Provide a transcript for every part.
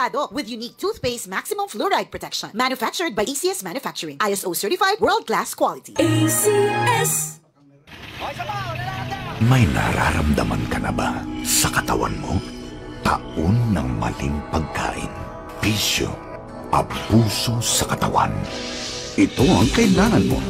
Dorado with unique toothpaste maximum fluoride protection. Manufactured by ACS Manufacturing. ISO certified world-class quality. ACS. May nararamdaman ka na ba sa katawan mo? Taon ng maling pagkain, bisyo, abuso sa katawan. Ito ang kailangan mo.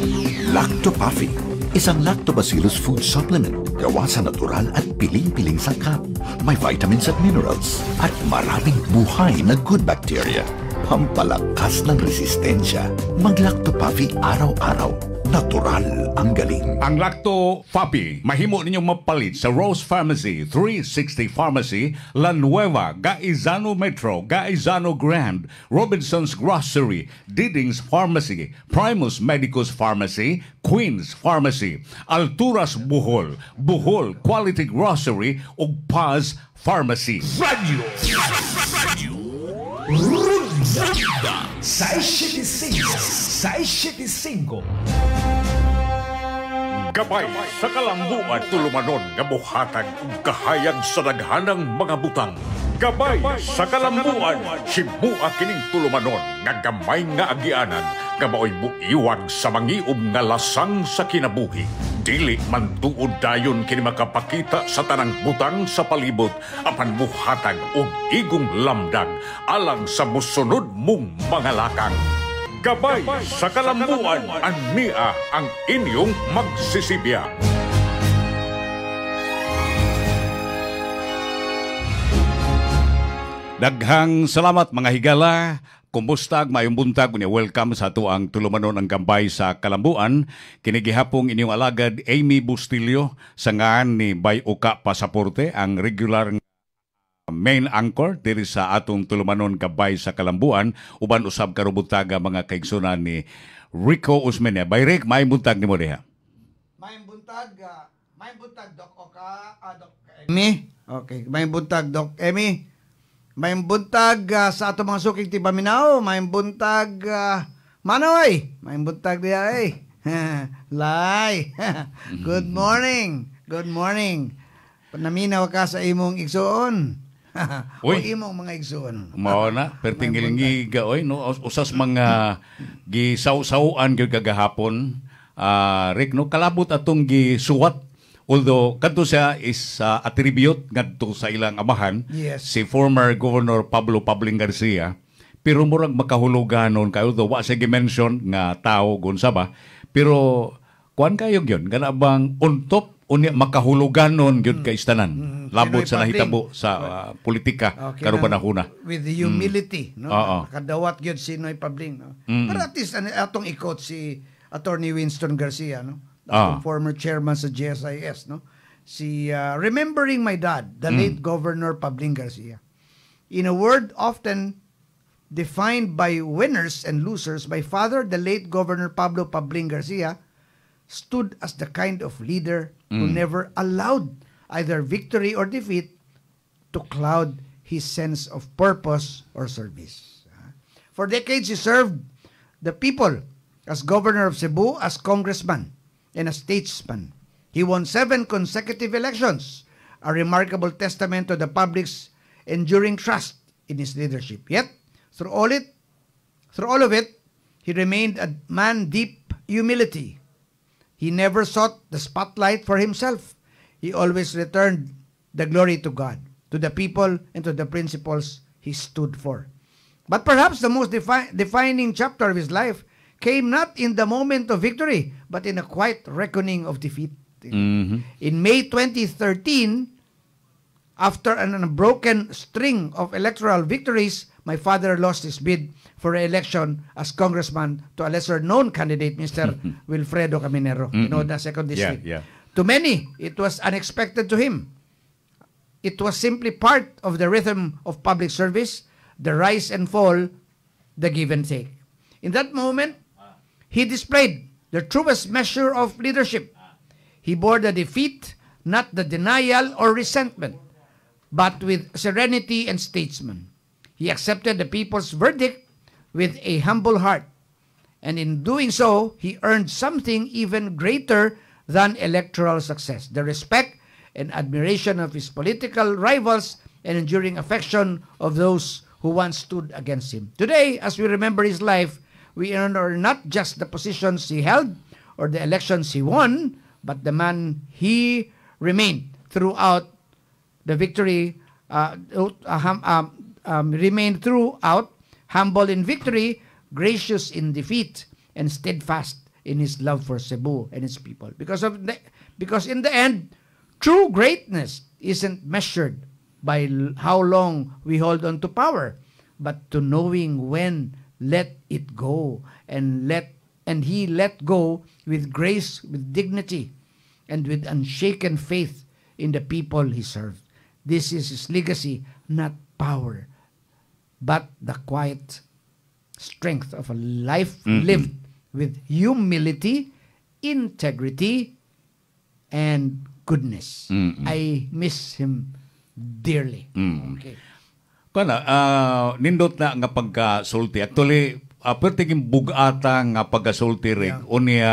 Lactopaffi, isang lactobacillus food supplement gawa sa natural at piling-piling sangkap. May vitamins at minerals at maraming buhay na good bacteria. Pampalakas ng resistensya. Mag-Lactopaffi araw-araw. Natural ang galing. Ang Lactopaffi, mahimo ninyong mapalit sa Rose Pharmacy, 360 Pharmacy, La Nueva, Gaizano Metro, Gaizano Grand, Robinson's Grocery, Diding's Pharmacy, Primus Medicus Pharmacy, Queen's Pharmacy, Alturas Bohol, Bohol Quality Grocery, ug Paz Pharmacy. Radio. Runda 675. Gabay sa kalambuan tulumanon nga buhatag ug kahayag sa daghanang mga butang. Gabay sa kalambuan himua kining tulumanon nga gamay nga agianan nga maoy buiwag sa mangiom nga lasang sa kinabuhi. Dili man tuod dayon kini makapakita sa tanang butang sa palibot apan buhatag og igong lamdag alang sa musunod mong mga lakang. Gabay sa kalambuan, ania ang inyong magsisibya. Daghang salamat mga higala. Kumusta ag mayong buntag unya welcome sa ato ang tulumanon ang gambay sa kalambuan. Kinigihapong inyong alagad Amy Bustillo sa ngaan ni Bay Uka Pasaporte ang regular main anchor diri sa atong tulumanon gabay sa kalambuan uban usab karon buntaga mga kaigsunan ni Rico Usmeña. Bay Rick, may buntag nimo diha. May buntag Doc Oka, Doc Amy. Okay, may buntag Doc Amy. May buntag sa ato mga suking tipaminaw, may buntag Manoy, may buntag diha eh. Lai. Good morning. Good morning. Panaminaw ka sa imong igsuon. O imong mga igsuon. Mao na pertingil giga oy no usas mga gisaw-sawan gyud kagahapon. Rick no kalabot atong gisuwat. Although kadto siya is attribute ngadto sa ilang amahan, yes, si former Governor Pablo Pabling Garcia, pero murag makahuluganon kayo do wa siya gi-mention nga tao gunsaba, pero kuan kayo gyud kana bang untop unya makahuluganon gyud kay istanan. Labot sa nahitabo sa politika karon panahona. With the humility, no? Nakadawat gyud si Noy Pabling, no? Pero at least atong ikot si Attorney Winston Garcia, no? Former chairman sa GSIS, no? Si remembering my dad, the late Governor Pabling Garcia. In a word often defined by winners and losers, my father, the late Governor Pablo Pabling Garcia, stood as the kind of leader who never allowed either victory or defeat to cloud his sense of purpose or service. For decades, he served the people as governor of Cebu, as congressman, and a statesman. He won 7 consecutive elections, a remarkable testament to the public's enduring trust in his leadership. Yet, through all of it, he remained a man deep humility. He never sought the spotlight for himself. He always returned the glory to God, to the people, and to the principles he stood for. But perhaps the most defining chapter of his life came not in the moment of victory, but in a quiet reckoning of defeat. In May 2013, after an unbroken string of electoral victories, my father lost his bid for re-election as congressman to a lesser-known candidate, Mr. Wilfredo Caminero, the 2nd District. To many, it was unexpected to him. It was simply part of the rhythm of public service, the rise and fall, the give and take. In that moment, he displayed the truest measure of leadership. He bore the defeat, not the denial or resentment, but with serenity and statesman. He accepted the people's verdict with a humble heart, and in doing so, he earned something even greater than electoral success, the respect and admiration of his political rivals and enduring affection of those who once stood against him. Today, as we remember his life, we honor not just the positions he held or the elections he won, but the man he remained throughout the victory, remained throughout, humble in victory, gracious in defeat, and steadfast in his love for Cebu and its people. Because in the end, true greatness isn't measured by how long we hold on to power, but to knowing when let it go, and he let go with grace, with dignity, and with unshaken faith in the people he served. This is his legacy, not power, but the quiet strength of a life lived with humility, integrity, and goodness. I miss him dearly. Okay. Nindot na nga pagkasulti. Actually, pertiging bugata nga pagkasulti rin. Yeah. Unya,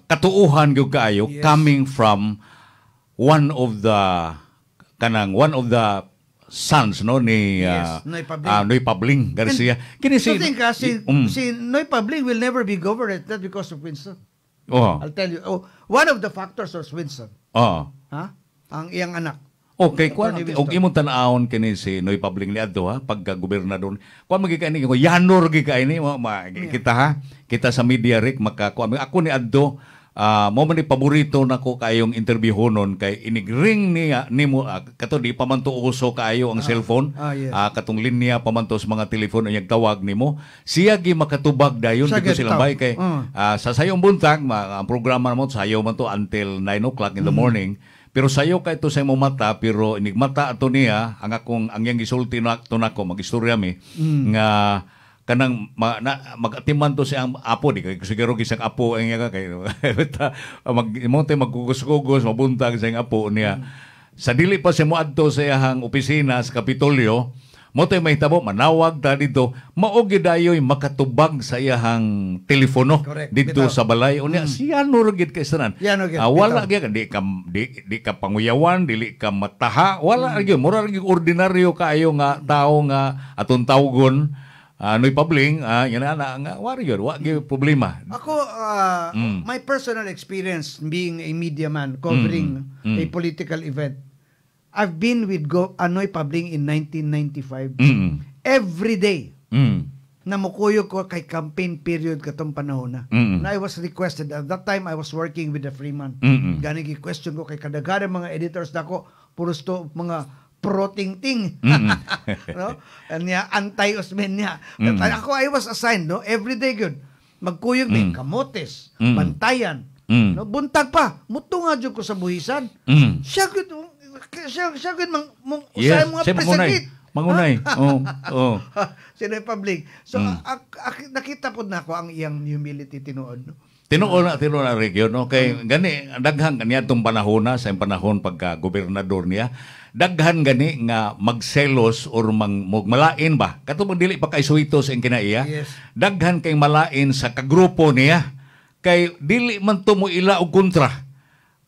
katuuhan yung kaayo, Yes. coming from one of the sons, no, ni Yes, Noy Pabling. Noy Pabling Garcia. Kini I think si Noy Pabling will never be governed because of Winston. Oh. I'll tell you. One of the factors was Winston. Oh. Ha? Ang iyang anak. Okay, kuan Attorney og Winston. imong tan-awon kini si Noy Pabling ni adto ha pagka gobernador. Kuan magikaini ko yanor gikaini kita ha. Kita sa media rek makakuan ako ni adto mo man ni paborito nako kayong interviewhonon kay inigring niya nimo kato di pamanto uso kayo ang cellphone. Yes. Katong linya pamanto sa mga telepono ang tawag nimo. Siya gi makatubag dayon Siya dito silang bay kay sa sayong buntag ang programa mo sayo man to until 9 o'clock in the morning. Pero sayo kay to sa imong mata pero inigmata ato niya ang akong ang yang gisulti to nako magistorya mi nga kanang magatiman to siyang apo di kay siguro gisang apo ang iya kay monte magkugos-kugos mabuntag sa iyang apo niya sa dili pa siya moadto sa iyang opisina sa Kapitolyo mo tay mahitabo manawag ta dito mao gyud dayoy makatubag sa iyang telepono Correct. dito Bitaw. sa balay unya siya no gid kay sanan Yan, okay. wala Bitaw. gyud di ka panguyawan dili ka mataha wala gyud mura gyud ordinaryo kaayo nga tawo nga aton tawgon Noy Pabling yan nga wari gyud wa gyud problema. Ako, my personal experience being a media man covering a political event, I've been with Noy Pabling in 1995. Every day, na mukuyo ko kay campaign period katong panahon na. Na I was requested. At that time, I was working with the Freeman. Gani gi-question ko kay kadaghan mga editors nako, puros to mga pro-ting-ting. No? Niya, anti-Osmen niya. But ako, I was assigned, no? Every day good. Magkuyog may kamotes, bantayan. No? Buntag pa. Muto nga dyan ko sa buhisan. Siya good, siya good, usay mga presentit. Mangunay. Oh. Sino yung public. So, nakita po na ako ang iyang humility tinuod, no? Tinuon na region, okay. Gani, daghan kaniya itong panahon na, sa panahon pagka-gobernador niya, daghan gani nga magselos or magmalain ba? Katong dili pa kay suitos ang kinaiya. Yes. Daghan kay malain sa kagrupo niya. Kay dili man to mo ila og kontra.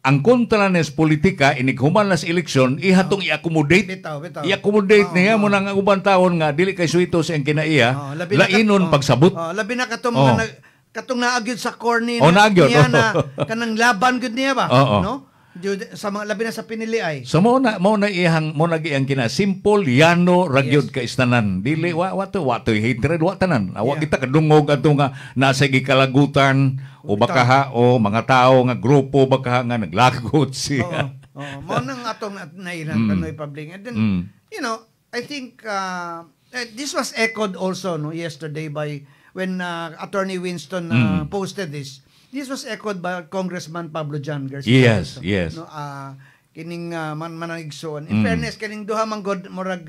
Ang kontra nes politika, inighuman na sa eleksyon, ihatong i-accommodate. Bitaw. I-accommodate niya mo nang uban taon nga, dili kay suitos ang kinaiya, lainon pagsabot. Labi na katong mga katong naagyod sa corny naagyod. niya na kanang laban gud niya ba, no? Sa mga labi na sa pinili ay. So mo na iyang kina simple yano ragyod ka istanan. Dili wato hatred wa tanan. Wa kita kadungog ato nga nasa gikalagutan o baka o mga tao nga grupo baka nga naglagot siya. Mo nang atong nailan Noy Pabling. And then I think this was echoed also yesterday by when Attorney Winston posted this. This was echoed by Congressman Pablo Jan Garcia. Yes. No, kining manangigsoon. In fairness, kining duha man god murag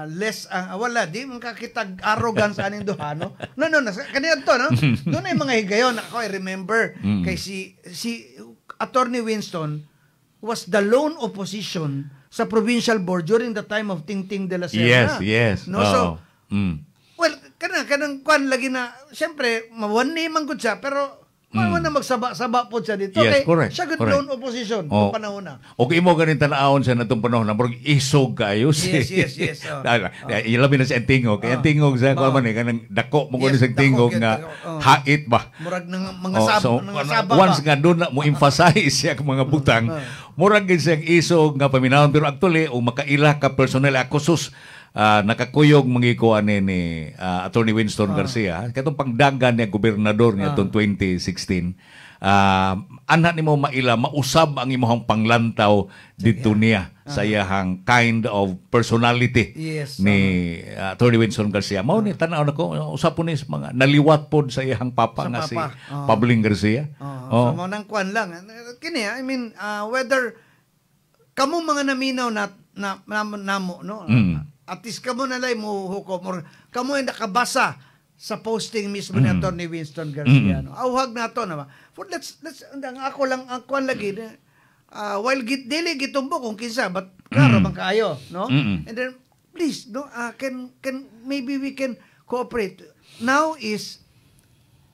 less wala di man kakitag arrogance aning duha no. No, kaniya to no. Doon ay mga higayon ako I remember kay si Attorney Winston was the lone opposition sa provincial board during the time of Tingting de la Serna. Yes. No, well, kanang kwan lagi na, siyempre, mawani man gud siya, pero Mawa na magsaba-saba po siya dito. Yes, Kay correct, siya good correct. known opposition Oh. noong panahon na. Okay mo ganin tanaon sa natong panahon na murag isog kayo Yes. Ilabi na sa tingog. Kaya tingog sa ko man kanang dako mo sa tingog nga hait ba. Murag ng mga saba once ba. nga doon na mo emphasize siya ang mga butang, murag gid siyang isog nga paminawon pero actually o makaila ka personal ako sus nakakuyog mangikuan ni Attorney Winston Garcia katong pangdagan niya gobernador niya 2016. Anha nimo maila mausab ang imong panglantaw dito niya sa iyahang kind of personality Yes, ni Attorney Winston Garcia. Mao ni tanaw nako usap po ni mga naliwat pod sa iyahang papa Sa nga papa. si Pabling Garcia. So mo nang kuan lang. Kini I mean whether kamo mga naminaw na namo no. At least kamo nalay mo hukom or kamo ay nakabasa sa posting mismo ni Attorney Winston Garcia. No? Awhag na to na. For let's ang ako lang ang kuan lagi while dili gitumbo kung kinsa but klaro man kaayo, no? And then please no can maybe we can cooperate. Now is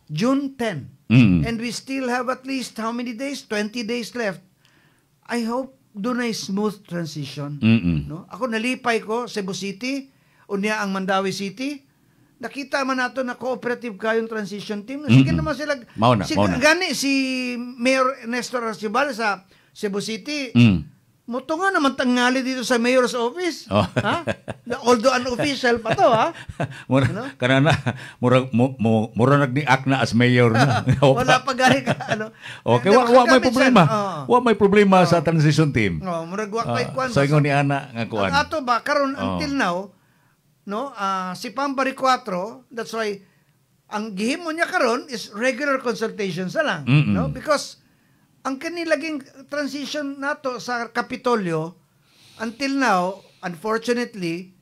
June 10. And we still have at least how many days? 20 days left. I hope doon ay smooth transition. No? Ako nalipay ko Cebu City, unya ang Mandawi City. Nakita man nato na cooperative kayong transition team. Sige naman sila. Mauna. Gani si Mayor Nestor Arcibal sa Cebu City. Muto nga naman tangali dito sa mayor's office. Oh. Ha? Although unofficial pa to, ha? Kanana, mura nagniak na as mayor na. Wala pa gani ka, ano. Okay, wa may problema. Wa may problema sa transition team. Murag wa kay kwan. So ingon ni ana nga kuan. Ang ato ba karon until now, no, si Pambari 4, that's why ang gihimo niya karon is regular consultations na lang, no? Because ang kanilaging transition nato sa Kapitolyo until now, unfortunately,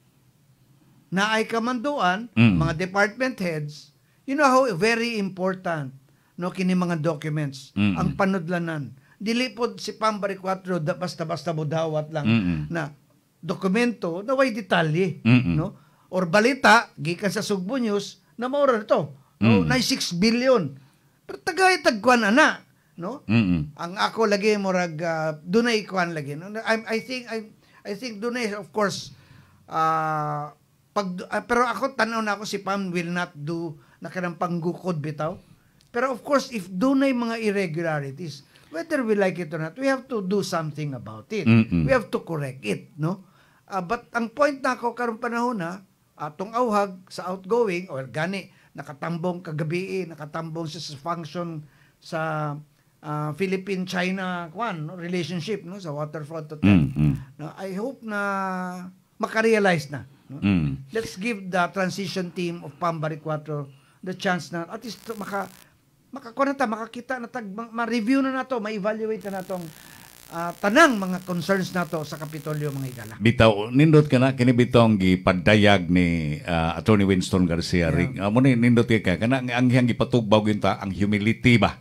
na ay kamanduan, mga department heads, you know how very important no kini mga documents, ang panudlanan. Dili pod si Pambari 4 basta-basta budawat lang na dokumento na way detalye, no? Or balita gikan sa Sugbo News na maura to. No, na 6 billion. Pero tagay tagkuan ana, no? Ang ako lagi murag dunay kuan lagi. No? I think dunay of course pero ako tanaw na ako si Pam will not do na kanang panggukod bitaw. Pero of course if dunay mga irregularities, whether we like it or not, we have to do something about it. We have to correct it, no? But ang point na ako karong panahon na atong awhag sa outgoing or gani nakatambong kagabi, nakatambong sa function sa Philippine-China relationship no sa Waterfront Hotel. No, I hope na makarealize na. No? Let's give the transition team of Pambari 4 the chance na at least makakita na ma-review na nato, ma-evaluate na natong tanang mga concerns nato sa Kapitolyo mga igala. Bitaw nindot kana kini bitong gipadayag ni Attorney Winston Garcia ring mo ni nindot kay kana ang hiyang gipatugbaw ginta ang humility ba.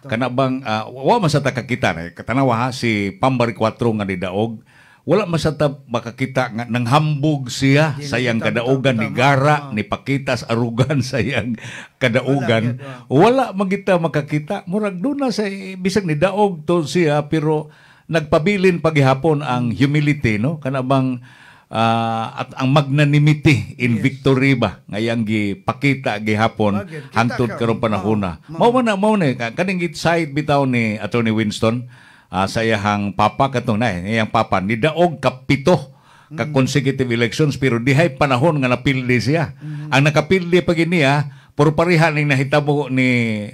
Kana bang wa man sa ta kakita na katanawa si Pambari 4 nga nidaog wala man sa ta makakita nga nang hambog siya sa iyang kadaugan ni Gara ni Pakitas arugan sa iyang kadaugan wala magita makakita murag duna sa bisag ni daog to siya pero nagpabilin pagihapon ang humility no kanabang at ang magnanimity in victory ba ngayang gipakita gihapon hangtod karong panahona mao na kaning side bitaw ni Attorney Winston sa iyang papa katong na iyang papa ni daog kapito ka consecutive elections pero dihay panahon nga napildi siya ang nakapildi pag niya puro pareha ning nahitabo ni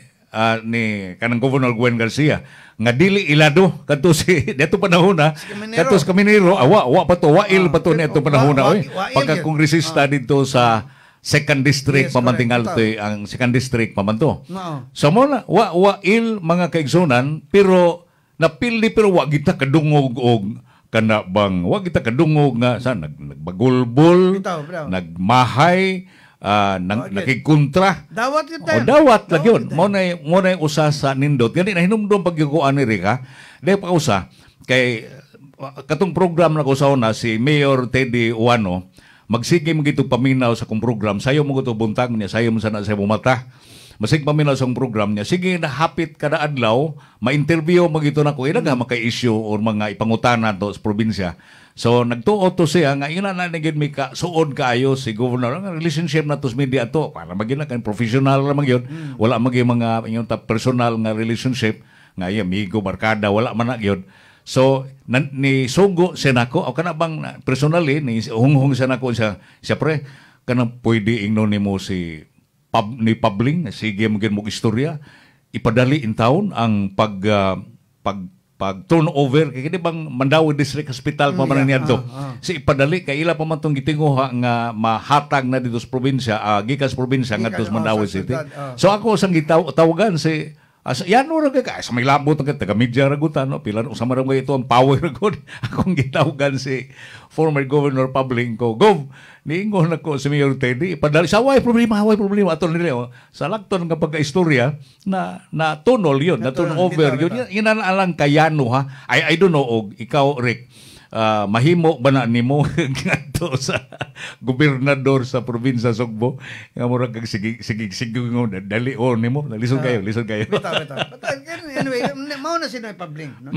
kanang Governor Gwen Garcia nga dili ilado kadto si dito panahon na kadto sa Kaminero wa pa to wail pa to ni ato panahon na pagka kongresista dito sa second district pamantingal to ang second district pamanto so mo na wail mga kaigsunan pero napildi pero wa kita kadungog og kana bang wa kita kadungog nga sa nagbagulbol nagmahay nakikontra dawat yun dawat lagi yun mo na usa sa nindot gani na hinumdum pagyukuan ni Rika dahil pa usa kay katong program na kusaw na si Mayor Teddy Uwano magsige mo gito paminaw sa kong program sayo mo gito buntag niya sayo mo sana sa mata masig paminaw sa program niya, sige na hapit kada adlaw, ma-interview magito na ko ilaga maka-issue or mga ipangutana to sa probinsya. So nagtuo to siya nga ina na nagid mi ka suod kaayo si governor ang relationship na to sa media to para magina kan professional ra magyud. Wala magi mga ingon ta personal nga relationship nga amigo barkada wala man na gyud. So ni sugo siya nako o kana bang personally ni hunghong siya nako siya pre kana pwede ingnon nimo si ni Pabling sige magin mo istorya ipadali in town ang pag turnover kay kini bang Mandawi District Hospital pa man niadto si ipadali kay ila pa man tong gitinguha nga mahatag na dito sa probinsya gikas probinsya ngadto sa Mandawi City. So ako sang gitawagan si yan ora ka sa may labot ng taga media ragutan no pila usama ra ito ang power gud akong gitawagan si former Governor Pabling ko gov niingon nako si Mayor Teddy ipadali sa way problema ato nila sa lagton nga pagkaistorya na tunol yun na turnover yun alang kayano ha I don't know og ikaw Rick mahimo ba na nimo ngadto sa gobernador sa probinsya Sugbo nga murag kag sige dali nimo lisod kayo bitaw anyway mao na si Noy Pabling no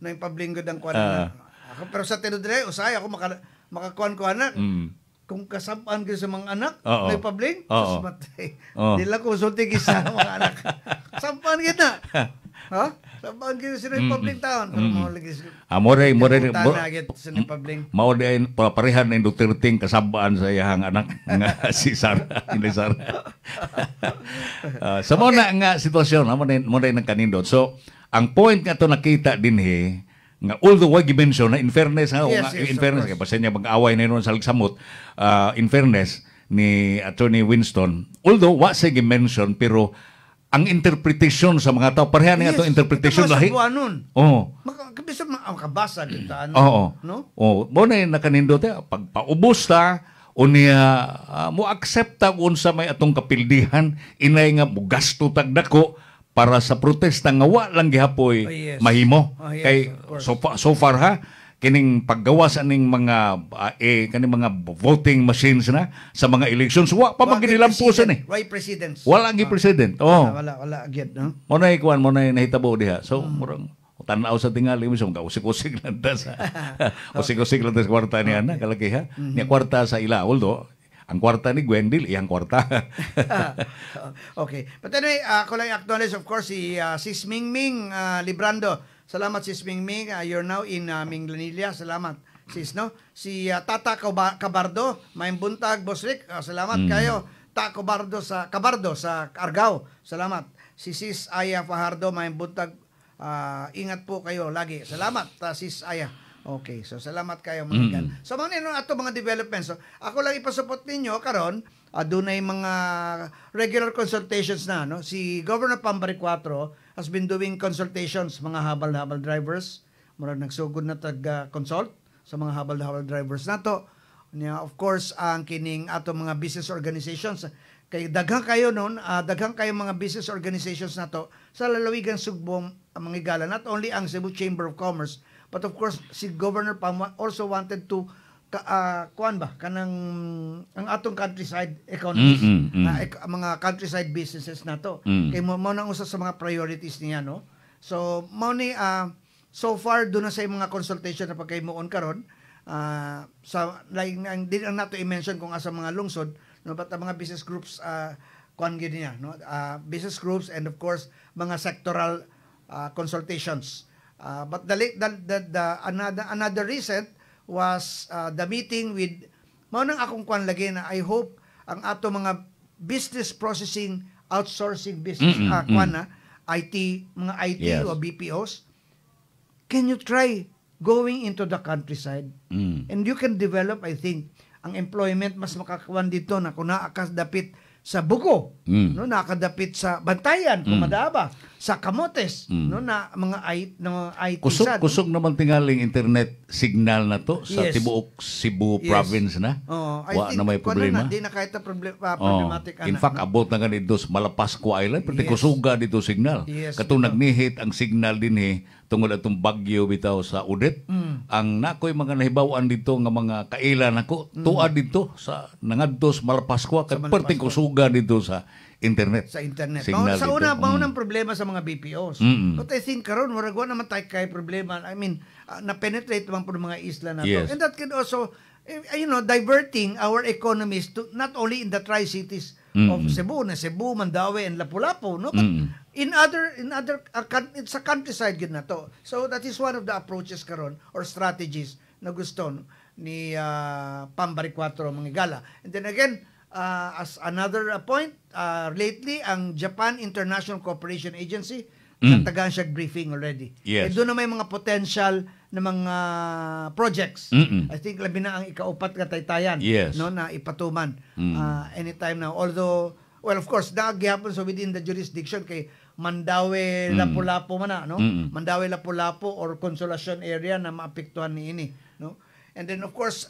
Noy Pabling gud ang kuan ako pero sa tinudre usay ako makakuan ko anak kung kasabaan ko sa mga anak Noy Pabling matay dila ko sulti sa mga anak sampan kita ha sabang gyud sa Republic Town pero mo lagi mao di parehan ni Duterte kasabaan sa iyang anak nga si Sara hindi Sara sa mo na nga sitwasyon mo na nang kanindot so ang point nga to nakita dinhi nga although wag mention na in fairness in fairness kay basta niya mag-away na nun sa Ligsamot in fairness ni Attorney Winston although wa sa mention pero ang interpretation sa mga tao pareha nga itong interpretation lahi. Kabisa makabasa dito no? Mo na nakanindot pag paubos ta o niya mo aksepta kung sa may atong kapildihan inay nga mugasto tagdako para sa protesta nga wa lang gihapoy mahimo kay so far ha kining paggawas aning mga kaning mga voting machines na sa mga elections wa pa maginilampusan wala gi president wala agad no mo na ikuan mo na nahitabo diha so murang tanaw sa tingali mo sa usik-usik lang sa usik-usik lang sa kwarta niya na kalaki ha niya kwarta sa ila although ang kwarta ni Gwendil iyang kwarta okay but anyway ako lang acknowledge of course si Sis Mingming Librando. Salamat Sis Mingming, you're now in Minglanilla. Salamat sis no. Si Tata Cabardo, Maayong buntag Boss Rick. Salamat kayo. Cabardo sa Argao. Salamat. Si Sis Aya Fajardo, Maayong buntag. Ingat po kayo lagi. Salamat Sis Aya. Okay, so salamat kayo mga So mga nino ato mga developments. So, ako lang ipasupot ninyo karon dunay mga regular consultations na no. Si Governor Pambari 4 has been doing consultations mga habal-habal drivers. Murag nagsugod na consult sa mga habal-habal drivers nato. Of course, ang kining ato mga business organizations kay daghang kayo daghang kayo mga business organizations nato sa lalawigan Sugbo mga igala, not only ang Cebu Chamber of Commerce but of course si Governor Pam also wanted to kanang ang atong countryside economies mga countryside businesses nato kay mo nang usa sa mga priorities niya no so mao ni so far do na sa mga consultation na pagkaymoon karon sa like ang nato i-mention kung asa mga lungsod no but mga business groups gyud niya no business groups and of course mga sectoral consultations but another recent was the meeting with mao nang akong kwan lagi na I hope ang ato mga business processing outsourcing business IT mga IT o BPOs can you try going into the countryside and you can develop I think ang employment mas makakawan dito na kung nakadapit sa Buko no nakadapit sa Bantayan kung madaba sa Camotes no na mga IT kusog naman tingaling internet signal na to sa tibuok Cebu province na wa na may problema di na kahit problematic in fact abot na ganito sa Malapascua Island pero kusuga dito signal katong nagnihit ang signal dinhi tungod atong bagyo bitaw sa Udet ang nakoy mga nahibaw-an dito nga mga kailan nako tuad dito sa nangadto sa Malapascua kay perting kusuga dito sa internet. Sa internet. Signal Sa dito. una, maunang problema sa mga BPOs. But I think karon murag wa naman tayo kay problema. I mean, na-penetrate naman po ng mga isla na to. Yes. And that can also, diverting our economies to not only in the Tri-Cities of Cebu, Mandaue, and Lapu-Lapu, no? But in other it's a countryside yun na to. So that is one of the approaches karon or strategies na gusto ni Pambari 4 mga gala. And then again, as another point, lately, ang Japan International Cooperation Agency, nagtagaan siya briefing already. Yes. Doon na may mga potential na mga projects. I think labi na ang ikaupat ka taytayan, Yes. no, na ipatuman anytime now. Although, well, of course, nagyapon so within the jurisdiction kay Mandaue, Lapu-Lapu man na, no? Mandaue, Lapu-Lapu or Consolacion area na maapektuhan ni ini, no? And then, of course,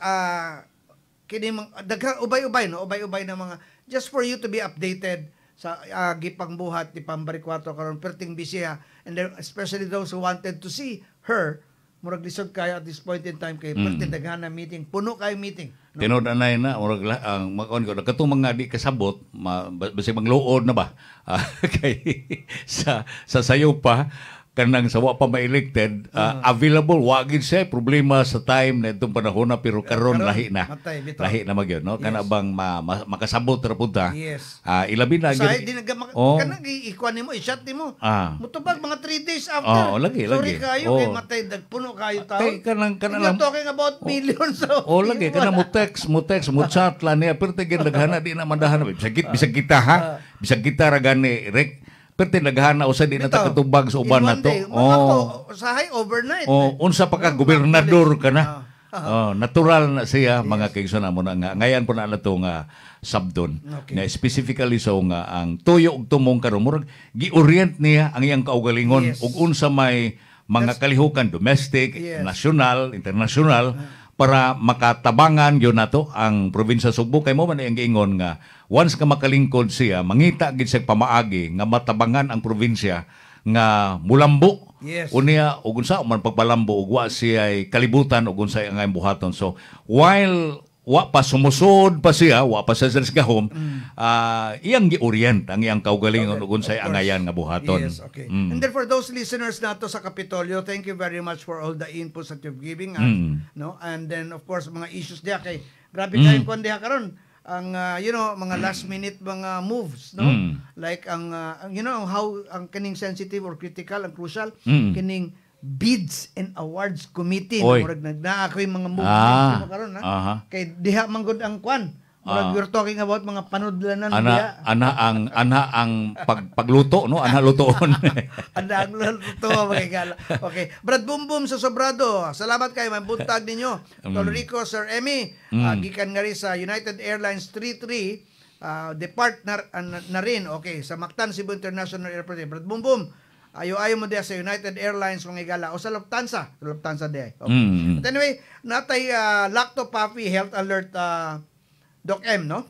kini ubay-ubay na mga just for you to be updated sa gipang buhat ni Pambari 4 karon perting bisiya, and then especially those who wanted to see her murag lisod kayo at this point in time kay perting daghana meeting, puno kayo meeting, no? Tinod anay na murag ang makon ko katong mga di kasabot basi mangluod na ba kay sa sayo pa kanang sawa pa ma-elected, available, wagin siya, problema sa time na itong panahon na, pero karon lahi na. Matay, bitaw. Lahi na magyod, no? Yes. Kana bang makasabot ra punta. Yes. Ilabi na Sa gyud. di kanang ikuan nimo, i-shot nimo. Mutubag mga 3 days after. Lagi. Sorry kayo kay matay dagpuno kayo tao. Kay kanang We're talking about millions of lagi kana mo text, mo chat lang niya, pero tigil naghana di na mandahan. Bisag kita ha. Bisag kita ra gani rek. Pero naghana usa di na ta katubag sa uban na to. Sahay overnight. Unsa pa ka gobernador ka na. Natural na siya mga kaigsoon mo na nga. Ngayon po na to nga sabdon. Okay. Na specifically so nga ang tuyo ug tumong karon murag gi-orient niya ang iyang kaugalingon Yes. ug unsa may mga kalihukan domestic, Yes. national, international para makatabangan yun nato ang probinsya Sugbo. Kay mo man ang giingon nga once ka makalingkod siya, mangita gid siya pamaagi nga matabangan ang probinsya nga mulambo. Yes. Unya ug unsa man pagpalambo ug wa siya kalibutan ug unsa ang iyang buhaton. So while wa pa sumusod pa siya, wa pa sa gahom, iyang gi-orient ang iyang kaugalingon ug unsay angayan nga buhaton. Yes, okay. And then for those listeners nato sa Kapitolyo, thank you very much for all the inputs that you've giving us, no? And then of course mga issues diha kay grabe kayong kuan diha karon ang mga last minute mga moves, no? Like ang how ang kining sensitive or critical and crucial kining bids and awards committee na murag nagdaakoy mga movements karon ha. Kay diha man gud ang kwan. Murag we're talking about mga panudlanan diha. Ana ang pagluto, no? Ana lutoon. Ana ang luto magigala. Okay. Brad Bumbum sa Sobrado. Salamat kay man buntag ninyo. Tolrico Sir Emmy, gikan nga ri sa United Airlines 33 depart na rin. Okay, sa Mactan Cebu International Airport. Brad Bumbum, ayo mo diya sa United Airlines mga igala o sa Lufthansa diya. Okay. But anyway, natay Lacto Puppy Health Alert Doc M, no?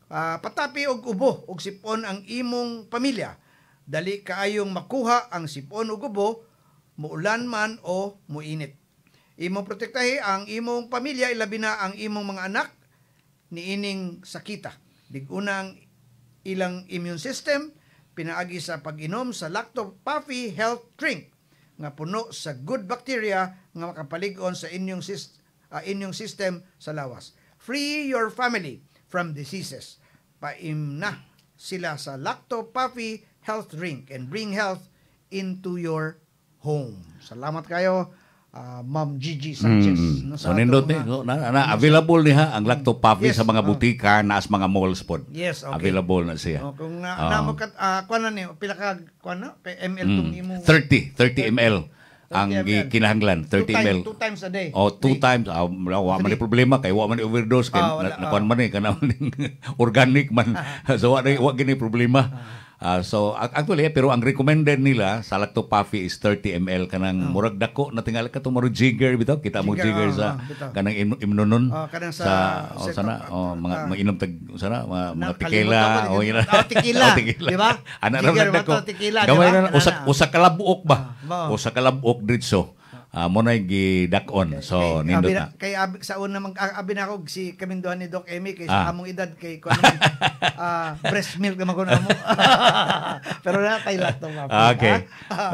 Patapi og ubo og sipon ang imong pamilya. Dali kaayong makuha ang sipon ug ubo, muulan man o muinit. Imong protektahi ang imong pamilya, ilabi na ang imong mga anak niining sakita. Dig-una ang ilang immune system, pinaagi sa pag-inom sa Lacto Puppy Health Drink nga puno sa good bacteria nga makapalig-on sa inyong system sa lawas. Free your family from diseases. Paim na sila sa Lacto Puppy Health Drink and bring health into your home. Salamat kayo, Ma'am Gigi Sanchez. So nindot ni available niya ang Lacto Puppy sa mga butika naas mga malls pod. Yes, okay. Available na siya. Kung namo kat kuan na ni pila ka kuan na ml tong imo 30 ml ang kinahanglan 30 ml. 2 times a day. 2 times wa man problema kay wa man overdose kay nakuan man kana organic man. So wa gini problema. So actually pero ang recommended nila sa Lacto Puppy is 30 ml kanang murag dako na tingali ka murag jigger bitaw kita mo jigger sa kanang imnonon sa sana mga mainom tag sana mga tequila tequila di ba ana ra dako gamay na usa ka labuok ba usa ka labuok dritso Muna gidakon. So, nindot na. Kay sa una abi na ako si kaminduhan ni Doc Emmy kay sa among edad kay kuan breast milk naman ko na mo. Pero na kay lato ma. Okay.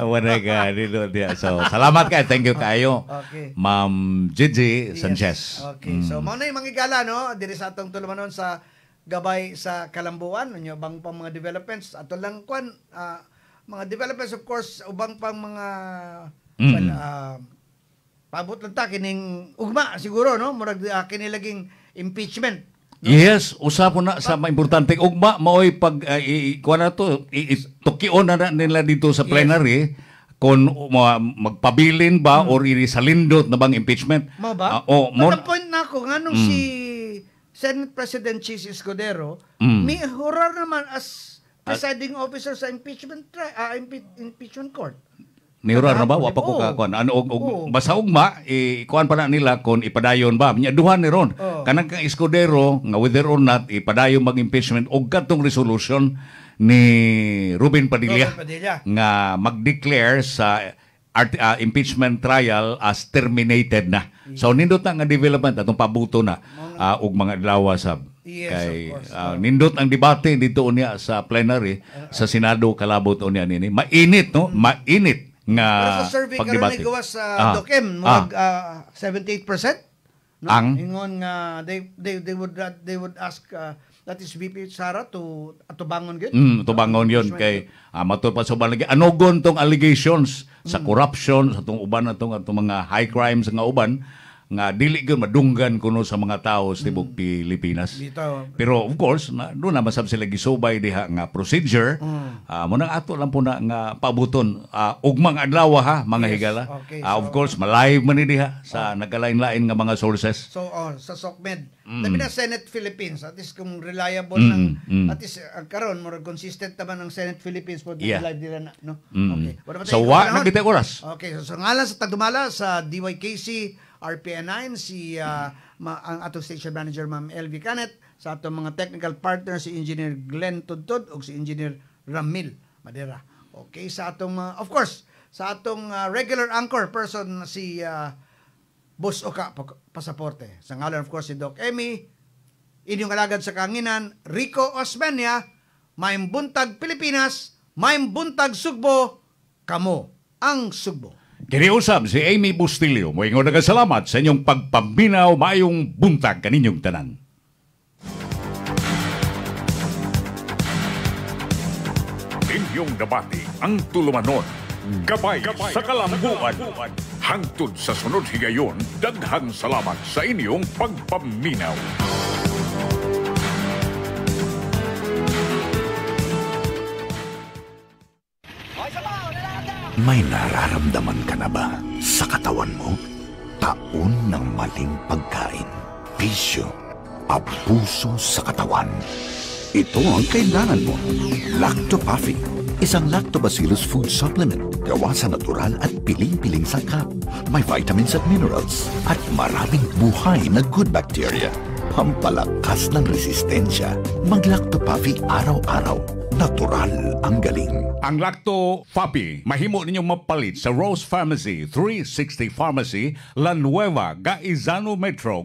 Muna ka nindot dia. So, salamat kay. Thank you kayo. Okay. Ma'am Gigi Sanchez. Okay. So, mao na yung mangigala no diri sa atong tulumanon sa gabay sa Kalambuan unyo bang pang mga developments ato lang kuan mga developments of course ubang pang mga paabot lang ta kining ugma siguro no murag kini laging impeachment no? Yes, usapon na sa importante ugma maoy pag kuan na to tukion na nila dito sa plenary kung magpabilin ba or irisalindot na bang impeachment. Mao ba? Point na ako nganong si Senate President Chis Escudero may hurar naman as presiding officer sa impeachment court. Niurar na ba? Wapa ko kakuan. Basta ugma, ikuan pa na nila kung ipadayon ba. Duhan ni ron. Kanang kang Escudero, nga whether or not, ipadayon mag-impeachment o katong resolution ni Ruben Padilla. Nga mag-declare sa impeachment trial as terminated na. So, nindot na nga development atong pabuto na og mga adlaw sab. Yes, kay of course. nindot ang debate dito unya sa plenary sa Senado kalabot unya nini. Mainit no? Mainit nga pero sa survey karon ni gawas sa DOCM murag 78%. No? Ingon nga they would ask that is VP Sara to bangon gyud. To bangon yun kay matud pa sa uban lagi anogon tong allegations sa corruption sa tong uban atong mga high crimes nga uban nga dili gyud madunggan kuno sa mga tawo sa tibok Pilipinas. Pero of course do na masab sila gisubay diha nga procedure. Mo nang ato lang po na nga pabuton ugmang adlaw ha mga higala. Okay, of course malive man ni diha sa nagalain-lain nga mga sources. So sa SOCMED labi na Senate Philippines at least kung reliable at least karon more consistent naman ang Senate Philippines for live nila na no. Okay. So wa nagitay oras. Okay, so ngalan sa tagdumala sa DYKC RPN9 si ang atong station manager Ma'am LV Canet sa atong mga technical partner si Engineer Glenn Tudtud ug si Engineer Ramil Madera. Okay, sa atong of course sa atong regular anchor person si Boss Oka Pasaporte. Sa ngalan of course si Doc Emmy, inyong alagad sa kanginan Rico Osmeña, Maayong buntag Pilipinas, maayong buntag Sugbo, kamo ang Sugbo. Kiniusap si Amy Bustilio. Moingon nagasalamat sa inyong pagpaminaw maayong buntag kaninyong tanan. Inyong nabati ang tulumanon. Gabay sa kalambuan. Hangtod sa sunod higayon, daghang salamat sa inyong pagpaminaw. May nararamdaman ka na ba sa katawan mo? Taon ng maling pagkain, bisyo, abuso sa katawan. Ito ang kailangan mo. Lactopaffi, isang lactobacillus food supplement gawa sa natural at piling-piling sangkap. May vitamins at minerals at maraming buhay na good bacteria. Pampalakas ng resistensya. Mag-Lactopaffi araw-araw. Natural ang galing. Ang Lactopaffi, mahimo ninyong mapalit sa Rose Pharmacy, 360 Pharmacy, La Nueva, Gaizano Metro,